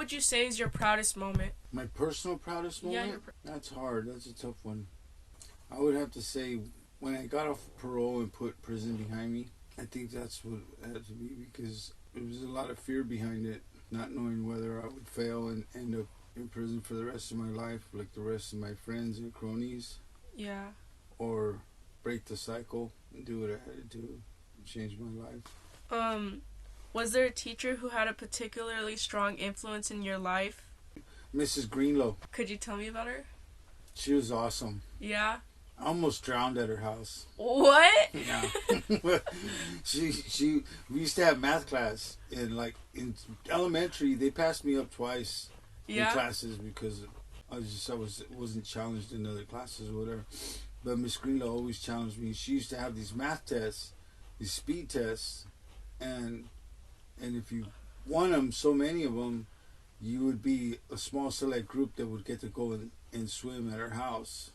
would you say is your proudest moment? My personal proudest moment? Yeah, That's hard. That's a tough one. I would have to say when I got off parole and put prison behind me, I think that's what it had to be because there was a lot of fear behind it, not knowing whether I would fail and end up in prison for the rest of my life, like the rest of my friends and cronies. Yeah. Or break the cycle and do what I had to do to change my life. Was there a teacher who had a particularly strong influence in your life? Mrs. Greenlow. Could you tell me about her? She was awesome. Yeah. I almost drowned at her house. What? Yeah. We used to have math class, and like in elementary, they passed me up twice in classes because I wasn't challenged in other classes or whatever. But Miss Greenlow always challenged me. She used to have these math tests, these speed tests, and if you won them, so many of them, you would be a small select group that would get to go and swim at her house.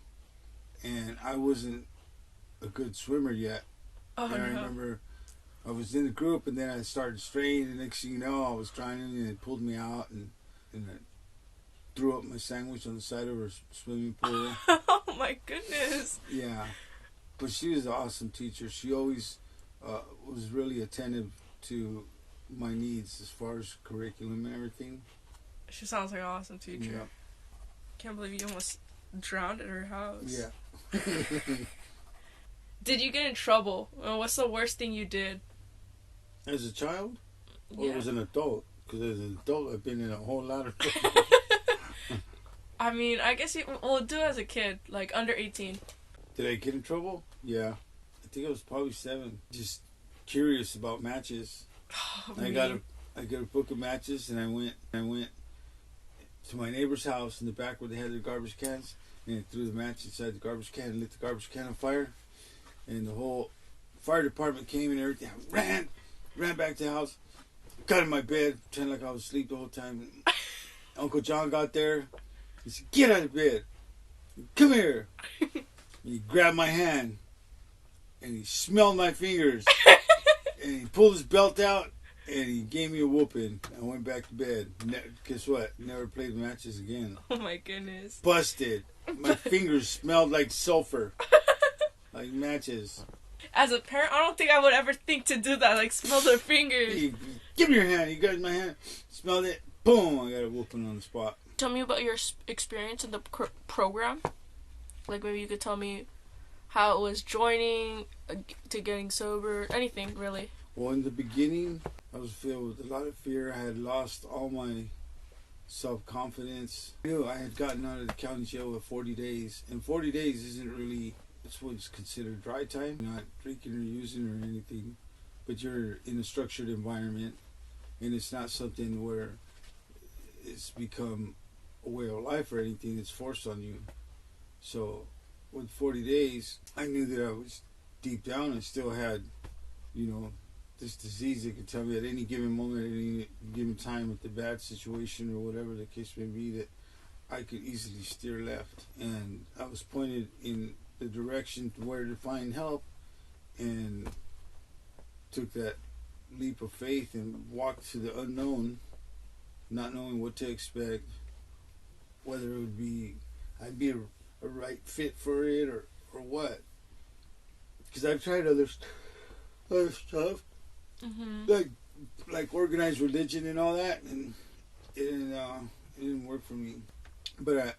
And I wasn't a good swimmer yet. Oh, and I remember I was in the group, and then I started straying, and next thing you know, I was drowning, and it pulled me out, and I threw up my sandwich on the side of her swimming pool. Oh my goodness. Yeah. But she was an awesome teacher. She always was really attentive to my needs as far as curriculum and everything. She sounds like an awesome teacher. Yeah. Can't believe you almost drowned at her house. Yeah. Did you get in trouble? What's the worst thing you did? As a child? Yeah. Or as an adult? Because as an adult, I've been in a whole lot of trouble. I mean, I guess we'll do it as a kid, like under 18. Did I get in trouble? Yeah. I think I was probably 7. Just curious about matches. Oh, I got a book of matches, and I went to my neighbor's house in the back where they had their garbage cans, and I threw the match inside the garbage can and lit the garbage can on fire. And the whole fire department came and everything. I ran back to the house, got in my bed, pretending like I was asleep the whole time. Uncle John got there. He said, "Get out of bed. Come here." And he grabbed my hand, and he smelled my fingers, and he pulled his belt out, and he gave me a whooping. I went back to bed. Guess what? Never played matches again. Oh my goodness. Busted. My fingers smelled like sulfur. Like matches. As a parent, I don't think I would ever think to do that. Like, smell their fingers. Hey, give me your hand. You got my hand. Smelled it. Boom. I got a whooping on the spot. Tell me about your experience in the program. Like, maybe you could tell me how it was joining, to getting sober, anything, really. Well, in the beginning, I was filled with a lot of fear. I had lost all my self-confidence. I knew I had gotten out of the county jail with 40 days. And 40 days isn't really, it's what's considered dry time. You're not drinking or using or anything. But you're in a structured environment. And it's not something where it's become a way of life or anything. It's forced on you. So with 40 days, I knew that I was deep down and still had, this disease that could tell me at any given moment, at any given time, with the bad situation or whatever the case may be, that I could easily steer left. And I was pointed in the direction to where to find help, and took that leap of faith and walked to the unknown, not knowing what to expect, whether it would be, I'd be a right fit for it or what. Because I've tried other stuff. Mm-hmm. Like organized religion and all that, and it didn't work for me. But I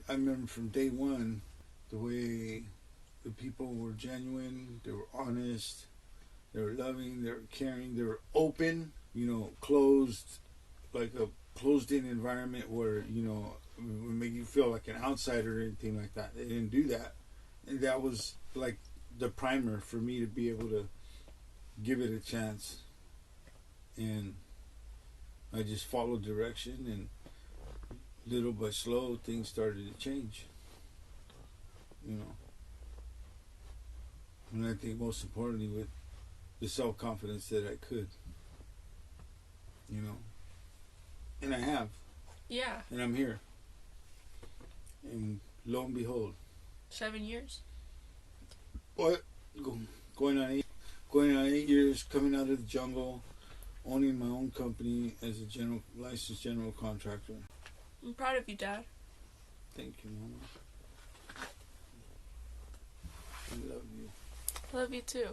remember from day one, the way the people were genuine, they were honest, they were loving, they were caring, they were open, closed, like a closed-in environment where, would make you feel like an outsider or anything like that. They didn't do that. And that was like the primer for me to be able to give it a chance. And I just followed direction, and little by slow things started to change. And I think most importantly with the self-confidence that I could. And I have. Yeah. And I'm here. And lo and behold. 7 years? What? Going on 8 years, coming out of the jungle, owning my own company as a licensed general contractor. I'm proud of you, Dad. Thank you, Mama. I love you. I love you too.